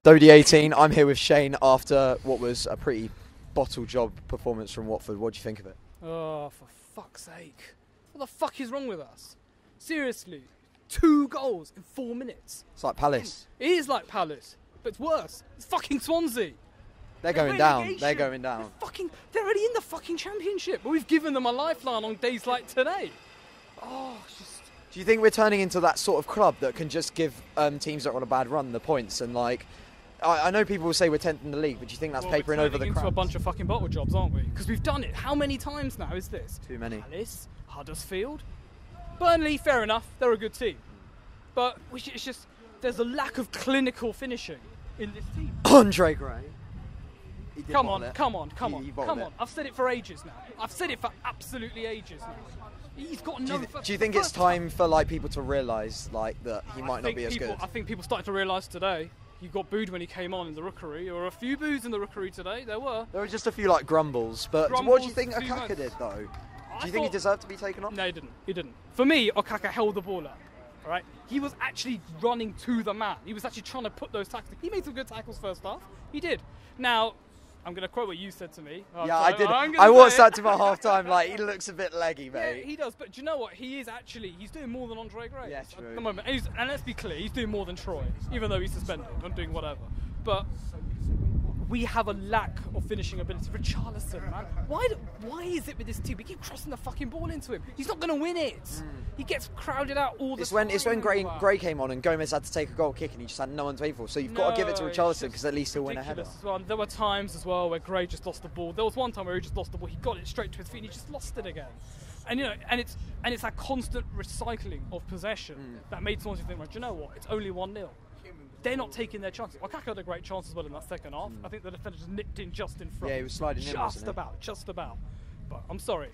WD18, I'm here with Shane after what was a pretty bottle job performance from Watford. What do you think of it? Oh, for fuck's sake. What the fuck is wrong with us? Seriously. 2 goals in 4 minutes. It's like Palace. It is like Palace, but it's worse. It's fucking Swansea. They're going down. They're going down. They're already in the fucking championship, but we've given them a lifeline on days like today. Oh, it's just... Do you think we're turning into that sort of club that can just give teams that are on a bad run the points? And like, I know people will say we're 10th in the league, but do you think that's papering over the crowd? We're into a bunch of fucking bottle jobs, aren't we? Because we've done it. How many times now is this? Too many. Palace, Huddersfield, Burnley. Fair enough, they're a good team, but it's just there's a lack of clinical finishing in this team. Andre Gray. Come on. I've said it for ages now. I've said it for absolutely ages now. He's got no... Do you think it's time for like people to realise like that he might not be as good? I think people started to realise today. You got booed when he came on in the Rookery. There were a few boos in the Rookery today. There were just a few like grumbles. But what do you think Okaka did though? Do you think he deserved to be taken off? No, he didn't. He didn't. For me, Okaka held the ball up. All right, he was actually running to the man. He was actually trying to put those tackles. He made some good tackles first half. He did. Now, I'm going to quote what you said to me. Yeah, I did. I watched that to my half time. Like, he looks a bit leggy, mate. Yeah, he does. But do you know what? He's doing more than Andre Gray yeah, true. at the moment. And let's be clear, he's doing more than Troy, even though he's suspended and doing whatever. But we have a lack of finishing ability. Richarlison, man. Why is it with this team? We keep crossing the fucking ball into him. He's not going to win it. He gets crowded out all the time. It's when Gray came on and Gomez had to take a goal kick and he just had no one to aim for. So you've got to give it to Richarlison because at least he'll win a header. Well. There were times as well where Gray just lost the ball. There was one time where he just lost the ball. He got it straight to his feet and he just lost it again. And it's that constant recycling of possession that made Swansea think, right, do you know what? It's only 1-0. They're not taking their chances. Okaka had a great chance as well in that second half. I think the defender just nipped in just in front. Yeah, he was sliding in, wasn't he? Just about. But I'm sorry.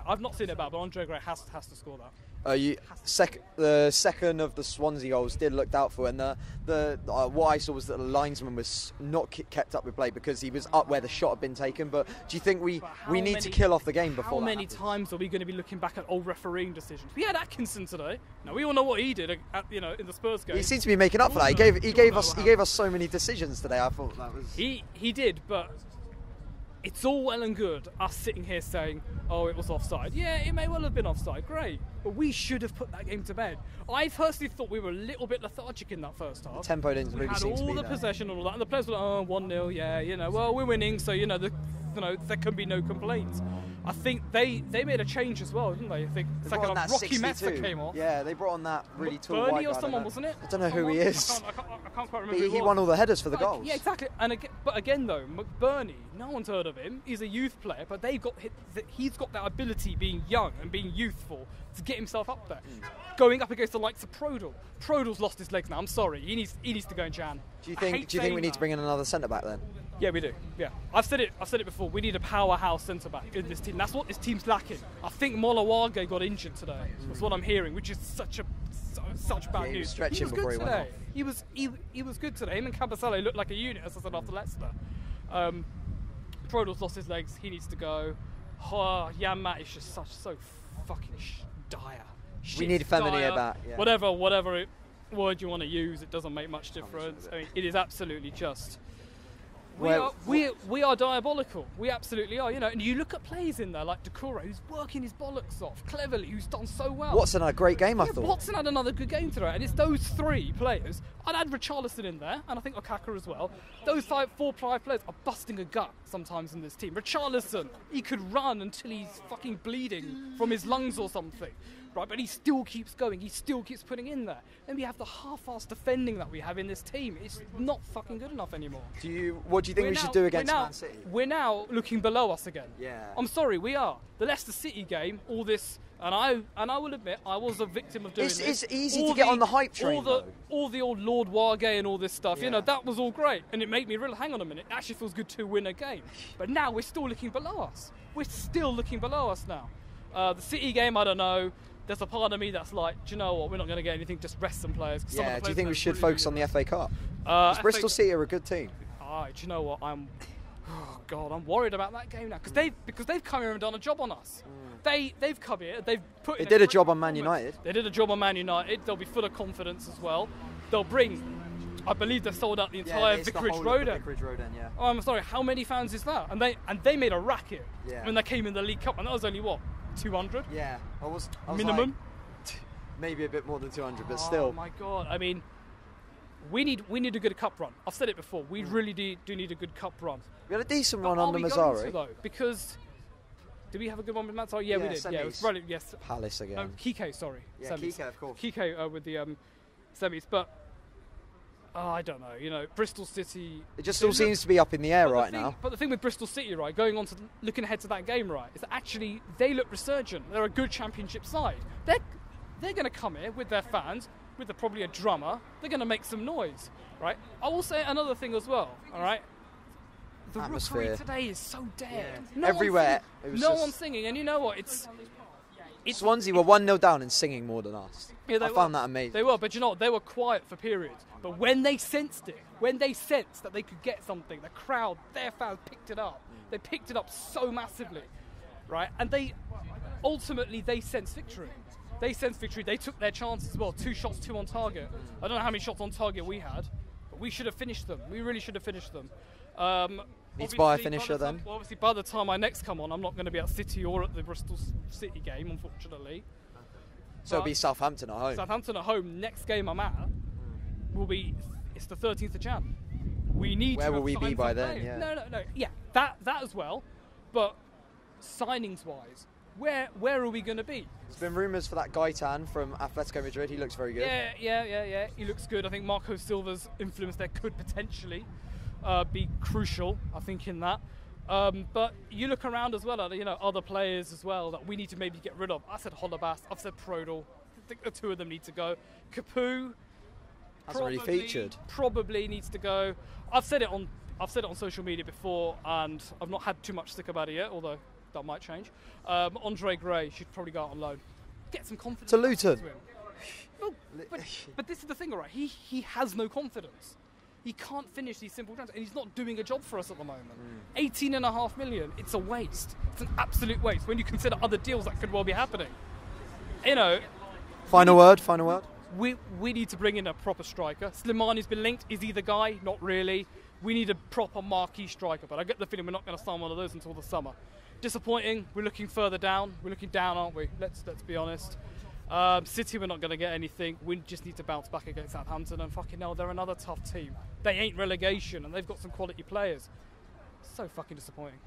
I've not seen it bad, but Andre Gray has to score that. The second of the Swansea goals did look doubtful, and what I saw was that the linesman was not kept up with play because he was up where the shot had been taken. But do you think we need to kill off the game before that? How many times are we going to be looking back at old refereeing decisions? We had Atkinson today. Now we all know what he did in the Spurs game. He seems to be making up for that. He gave us so many decisions today. I thought that was he did, but. It's all well and good us sitting here saying, oh, it was offside. Yeah, it may well have been offside, great. But we should have put that game to bed. I personally thought we were a little bit lethargic in that first half. The tempo didn't really seem to be there. We had all the possession and all that, and the players were like, oh, 1-0, yeah, well, we're winning, so, there can be no complaints. I think they made a change as well, didn't they? I think it's like a Rocky Mesa came off. Yeah, they brought on that really tall white guy. Bernie or someone, wasn't it? I don't know who he is. I can't quite remember. He won all the headers for the goals. Yeah, exactly. But again, though, McBurney, no one's heard of him. He's a youth player, but he's got that ability, being young and being youthful, to get himself up there. Going up against the likes of Prodal. Prodal's lost his legs now. I'm sorry. He needs to go in Jan. Do you think we need to bring in another centre back then? Yeah, we do. Yeah, I've said it before. We need a powerhouse centre back in this team. That's what this team's lacking. I think Molawage got injured today. That's what I'm hearing, which is such bad news. He was good today. He was good today. Him and Cabasele looked like a unit, as I said after Leicester. Prodal's lost his legs. He needs to go. Jan Matt is just so fucking dire. We need Feminier back. Yeah. Whatever word you want to use, it doesn't make much difference. I mean, it is absolutely just. We are diabolical. We absolutely are. And you look at players in there like Decore, who's working his bollocks off, Cleverly, who's done so well. Watson had a great game, I thought. Watson had another good game today, and it's those 3 players. I'd add Richarlison in there, and I think Okaka as well. Those 4 or 5 players are busting a gut sometimes in this team. Richarlison, he could run until he's fucking bleeding from his lungs or something. Right, but he still keeps going. He still keeps putting in there. And we have the half-assed defending that we have in this team. It's not fucking good enough anymore. What do you think we should do against Man City? We're now looking below us again. Yeah. I'm sorry, we are. The Leicester City game, all this, and I will admit, I was a victim of doing this. It's easy to get on the hype train, all the old Lord Wargay and all this stuff. Yeah. That was all great, and it made me realize, hang on a minute, it actually feels good to win a game. But now we're still looking below us. We're still looking below us now. The City game, I don't know. There's a part of me that's like, do you know what? We're not going to get anything. Just rest some players. Yeah. Do you think we should focus on the FA Cup? Bristol City are a good team. Do you know what? I'm worried about that game now because they've come here and done a job on us. They've come here. They did a job on Man United. They did a job on Man United. They'll be full of confidence as well. They'll bring I believe they've sold out the Yeah, entire it's the Vicarage whole of Road the end. Vicarage Road end, yeah. Oh, I'm sorry, how many fans is that? And they made a racket when they came in the League Cup, and that was only what, 200? Yeah, I was minimum. Like, maybe a bit more than 200, but still. Oh my god! I mean, we need a good cup run. I've said it before. We really do need a good cup run. We had a decent run But under are we going to, Mazzari. though? Because did we have a good one with Mazzari? Yeah, we did. semis. Yeah, it was brilliant. Yes. Palace again. No, Kike, sorry. Yeah, semis. Kike, of course. Kike with the semis, but I don't know. You know, Bristol City. It just all seems to be up in the air right now. But the thing with Bristol City, right, going on to looking ahead to that game, right, is that actually they look resurgent. They're a good Championship side. They're going to come here with their fans, with probably a drummer. They're going to make some noise, right? I will say another thing as well. All right. The Atmosphere. rookery today is so dead. Yeah. No Everywhere. No one's singing, and you know what? It's Swansea were 1-0 down and singing more than us. Yeah, I found that amazing. They were, but you know what? They were quiet for periods. But when they sensed it, when they sensed that they could get something, the crowd, their fans picked it up. They picked it up so massively, right? And they sensed victory. They sensed victory. They took their chances as well. 2 shots, 2 on target. I don't know how many shots on target we had, but we should have finished them. We really should have finished them. Need to buy a finisher then? Well, obviously, by the time I next come on, I'm not going to be at City or at the Bristol City game, unfortunately. So it'll be Southampton at home. Southampton at home. Next game I'm at will be. It's the 13th of Jan. We need. Where to will have we be signs by on then? play. Yeah. No. Yeah, that as well. But signings wise, where are we going to be? There's been rumours for that Gaitan from Atletico Madrid. He looks very good. Yeah. He looks good. I think Marco Silva's influence there could potentially be crucial. I think in that. But you look around as well at other players as well that we need to maybe get rid of. I said Holobas. I've said Prodal. I think the 2 of them need to go. Capu hasn't really featured. Probably needs to go. I've said it on social media before, and I've not had too much stick about it yet. Although that might change. Andre Gray should probably go out on loan. Get some confidence. To Luton. Well, but this is the thing, all right. He has no confidence. He can't finish these simple transfers, and he's not doing a job for us at the moment. 18.5 million, it's a waste. It's an absolute waste when you consider other deals that could well be happening. Final word. We need to bring in a proper striker. Slimani's been linked. Is he the guy? Not really. We need a proper marquee striker, but I get the feeling we're not going to sign one of those until the summer. Disappointing. We're looking further down. We're looking down, aren't we? Let's be honest. City, we're not going to get anything. We just need to bounce back against Southampton, and fucking hell, they're another tough team. They ain't relegation, and they've got some quality players. So fucking disappointing.